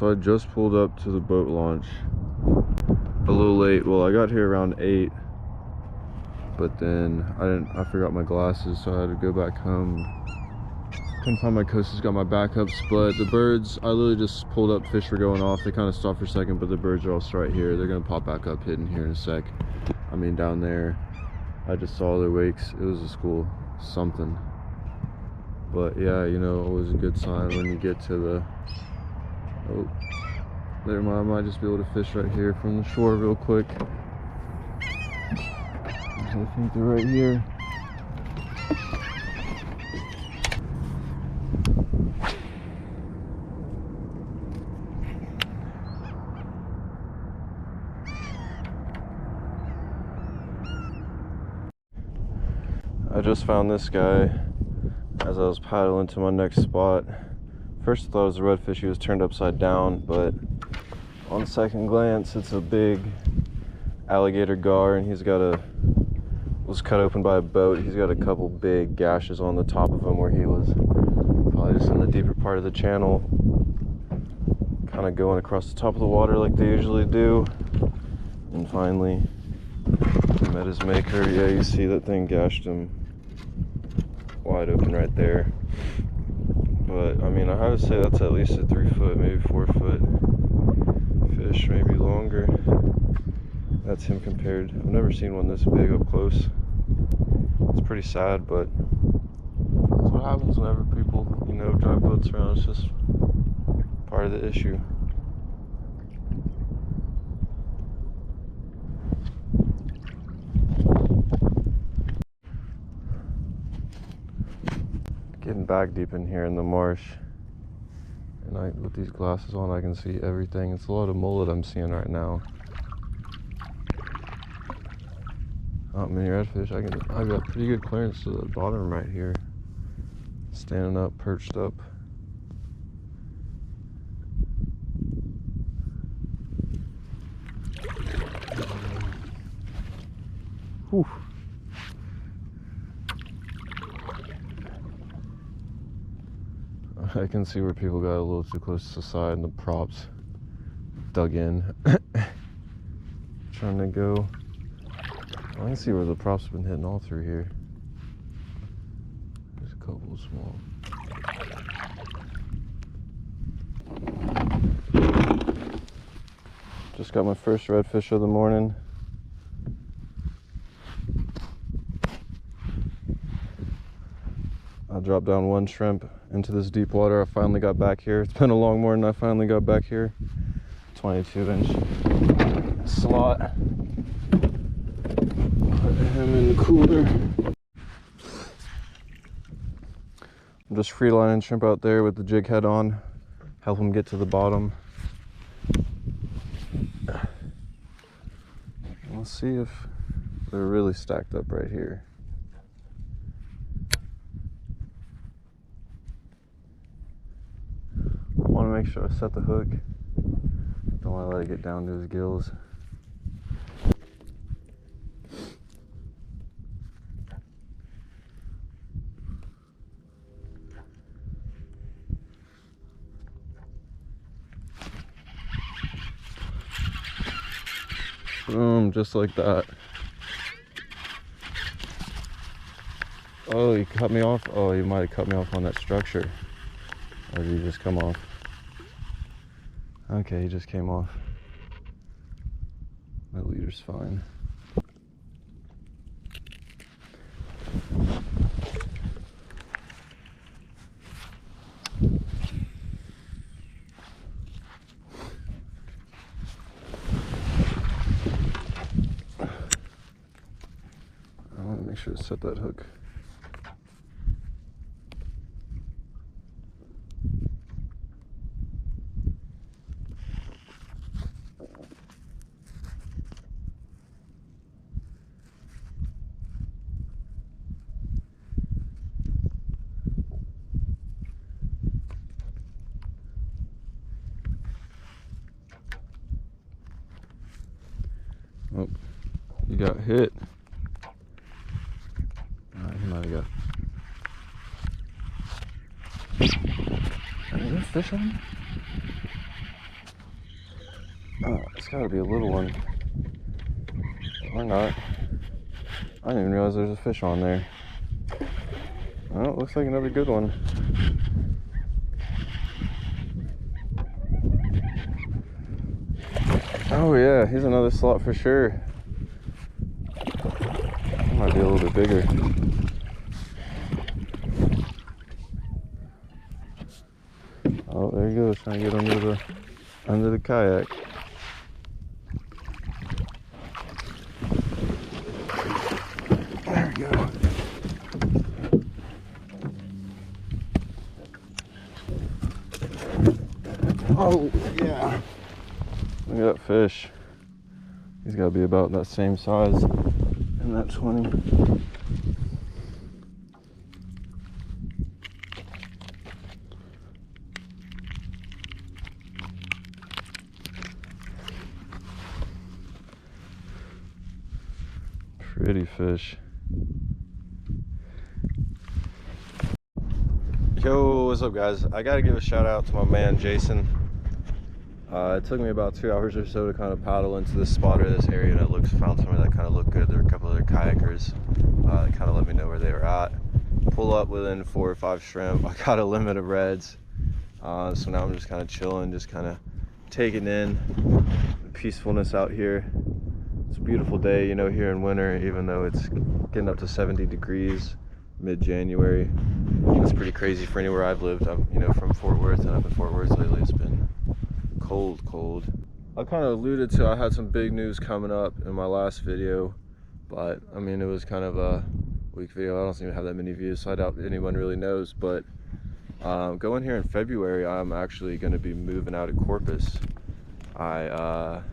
So I just pulled up to the boat launch a little late. Well, I got here around 8, but then I forgot my glasses, so I had to go back home. Couldn't find my coasters, got my backups, but the birds, I literally just pulled up, fish were going off. They kind of stopped for a second, but the birds are also right here. They're gonna pop back up hidden here in a sec. I mean, down there, I just saw their wakes. It was a school, something. But yeah, you know, always a good sign when you get to the, oh, there, I might just be able to fish right here from the shore real quick. I think they're right here. I just found this guy as I was paddling to my next spot. First I thought it was a redfish. He was turned upside down, but on second glance it's a big alligator gar, and was cut open by a boat. He's got a couple big gashes on the top of him where he was probably just in the deeper part of the channel, kind of going across the top of the water like they usually do. And finally he met his maker. Yeah, you see that thing gashed him wide open right there. But I mean, I have to say that's at least a 3 foot, maybe 4 foot fish, maybe longer. That's him compared. I've never seen one this big up close. It's pretty sad, but that's what happens whenever people, you know, drive boats around. It's just part of the issue. Getting back deep in here in the marsh, and with these glasses on I can see everything. It's a lot of mullet I'm seeing right now. Not many redfish. I got pretty good clearance to the bottom right here. Standing up, perched up. Whew. I can see where people got a little too close to the side and the props dug in. Trying to go. I can see where the props have been hitting all through here. There's a couple of small. Just got my first redfish of the morning. I dropped down one shrimp into this deep water. I finally got back here. It's been a long morning. I finally got back here. 22-inch slot. Put him in the cooler. I'm just free lining shrimp out there with the jig head on. Help them get to the bottom. We'll see if they're really stacked up right here. I want to make sure I set the hook. Don't want to let it get down to his gills. Boom, just like that. Oh, he cut me off? Oh, he might have cut me off on that structure. Or did he just come off? Okay, he just came off. My leader's fine. I want to make sure to set that hook. Oh, you got hit. He might have got. Is there a fish on him? Oh, it's gotta be a little one. Or not. I didn't even realize there's a fish on there. Oh, it looks like another good one. Oh yeah, he's another slot for sure. He might be a little bit bigger. Oh, there he goes, trying to get under the kayak. There we go. Oh yeah. Look at that fish. He's got to be about that same size in that 20. Pretty fish. Yo, what's up guys? I gotta give a shout out to my man Jason. It took me about 2 hours or so to kind of paddle into this spot or this area, and found somewhere that kind of looked good. There were a couple other kayakers that kind of let me know where they were at. Pull up within 4 or 5 shrimp. I got a limit of reds, so now I'm just kind of chilling, just kind of taking in the peacefulness out here. It's a beautiful day, you know, here in winter, even though it's getting up to 70 degrees mid-January. It's pretty crazy for anywhere I've lived. I'm, you know, from Fort Worth, and up in Fort Worth lately it's been cold. I kind of alluded to I had some big news coming up in my last video, but I mean, it was kind of a weak video. I don't even have that many views, so I doubt anyone really knows. But going here in February, I'm actually going to be moving out of Corpus. I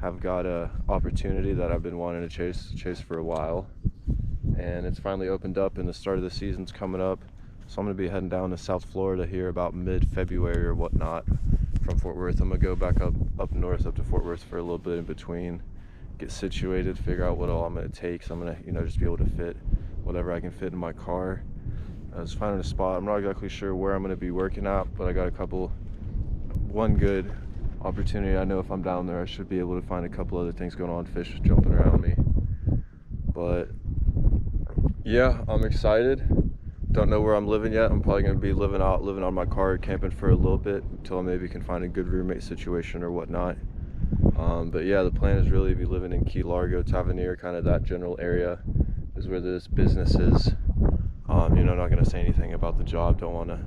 have got a opportunity that I've been wanting to chase for a while, and it's finally opened up, and the start of the season's coming up. So I'm going to be heading down to South Florida here about mid-February or whatnot from Fort Worth. I'm going to go back up north, up to Fort Worth for a little bit in between, get situated, figure out what all I'm going to take. So I'm going to, you know, just be able to fit whatever I can fit in my car. I was finding a spot. I'm not exactly sure where I'm going to be working at, but I got one good opportunity. I know if I'm down there, I should be able to find a couple other things going on, fish jumping around me. But yeah, I'm excited. Don't know where I'm living yet. I'm probably going to be living on my car, camping for a little bit until I maybe can find a good roommate situation or whatnot. But yeah, the plan is really to be living in Key Largo, Tavernier, kind of that general area is where this business is. You know, I'm not going to say anything about the job, don't want to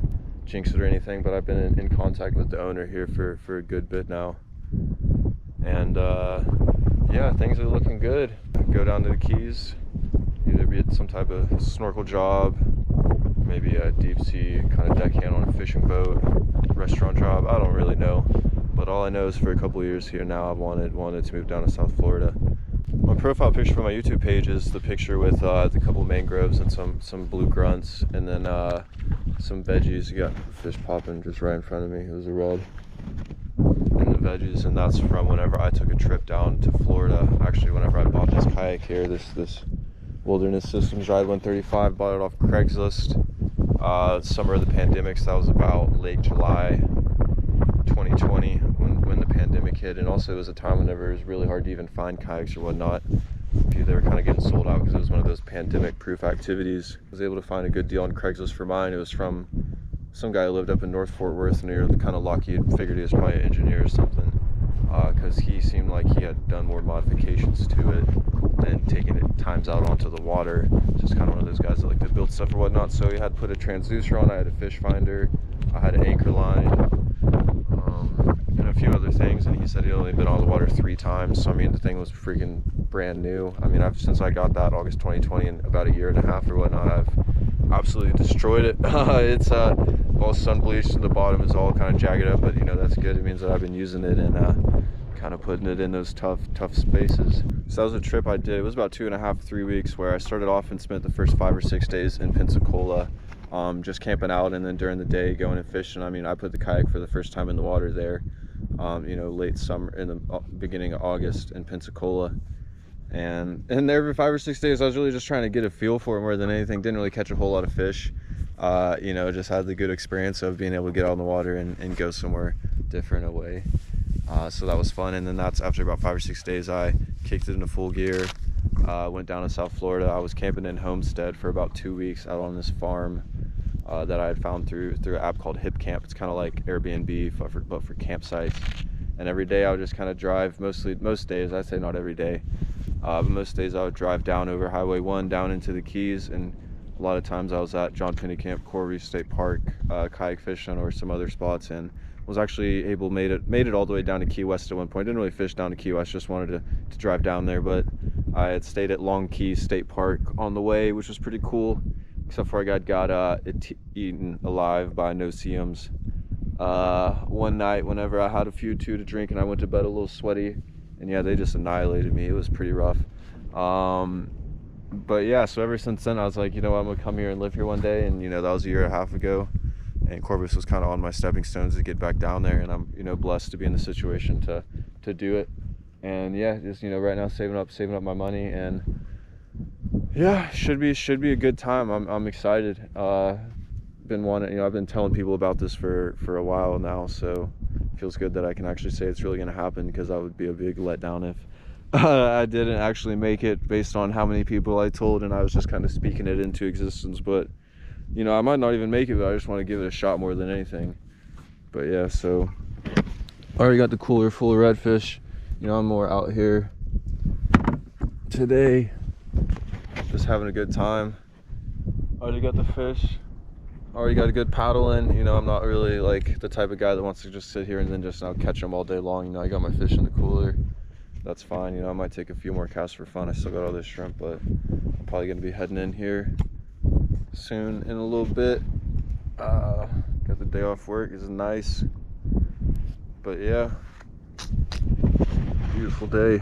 jinx it or anything, but I've been in contact with the owner here for a good bit now. And yeah, things are looking good. Go down to the Keys, either be it some type of snorkel job, maybe a deep sea kind of deckhand on a fishing boat, restaurant job. I don't really know, but all I know is for a couple of years here now, I've wanted to move down to South Florida. My profile picture for my YouTube page is the picture with the couple mangroves and some blue grunts, and then some veggies. You got fish popping just right in front of me. It was a red in the veggies, and that's from whenever I took a trip down to Florida. Actually, whenever I bought this kayak here, this Wilderness Systems Ride 135, bought it off Craigslist. Summer of the pandemic, so that was about late July 2020 when the pandemic hit, and also it was a time whenever it was really hard to even find kayaks or whatnot. They were kind of getting sold out because it was one of those pandemic proof activities. I was able to find a good deal on Craigslist for mine. It was from some guy who lived up in North Fort Worth, and he was kind of lucky. He figured he was probably an engineer or something, because he seemed like he had done more modifications to it and taking it times out onto the water. Just kind of one of those guys that like to build stuff or whatnot. So he had put a transducer on, I had a fish finder, I had an anchor line, and a few other things, and he said he'd only been on the water 3 times. So I mean, the thing was freaking brand new. I mean, since I got that August 2020, in about a year and a half or whatnot, I've absolutely destroyed it. It's all sun bleached, and the bottom is all kind of jagged up, but you know, that's good. It means that I've been using it and kind of putting it in those tough spaces. So that was a trip I did. It was about 2.5 to 3 weeks, where I started off and spent the first 5 or 6 days in Pensacola, just camping out, and then during the day going and fishing. I mean, I put the kayak for the first time in the water there, you know, late summer, in the beginning of August in Pensacola. And there for 5 or 6 days, I was really just trying to get a feel for it more than anything. Didn't really catch a whole lot of fish. You know, just had the good experience of being able to get out in the water and go somewhere different away. So that was fun. And then that's after about 5 or 6 days, I kicked it into full gear. Went down to South Florida. I was camping in Homestead for about 2 weeks out on this farm that I had found through an app called Hip Camp. It's kind of like Airbnb but for campsites. And every day I would just kind of drive, most days, I'd say not every day, but most days I would drive down over Highway 1 down into the Keys, and a lot of times I was at John Penny Camp, Corpus State Park, kayak fishing or some other spots, and was actually made it all the way down to Key West at one point. Didn't really fish down to Key West, just wanted to drive down there, but I had stayed at Long Key State Park on the way, which was pretty cool, except for I got eaten alive by no-see-ums one night whenever I had a few to drink, and I went to bed a little sweaty, and yeah, they just annihilated me. It was pretty rough. But yeah, so ever since then I was like, you know what, I'm gonna come here and live here one day. And you know, that was a year and a half ago, and Corpus was kind of on my stepping stones to get back down there, and I'm, you know, blessed to be in the situation to do it. And yeah, just, you know, right now saving up my money, and yeah, should be a good time. I'm excited. Been wanting, you know, I've been telling people about this for a while now, so it feels good that I can actually say it's really going to happen, because that would be a big letdown if I didn't actually make it, based on how many people I told and I was just kind of speaking it into existence. But you know, I might not even make it, but I just want to give it a shot more than anything. But yeah, so I already got the cooler full of redfish. You know, I'm more out here today just having a good time. Already got the fish, already got a good paddle in. You know, I'm not really like the type of guy that wants to just sit here and then just catch them all day long. You know, I got my fish in the cooler. That's fine. You know, I might take a few more casts for fun. I still got all this shrimp, but I'm probably going to be heading in here soon in a little bit. Got the day off work. It's nice. But yeah, beautiful day.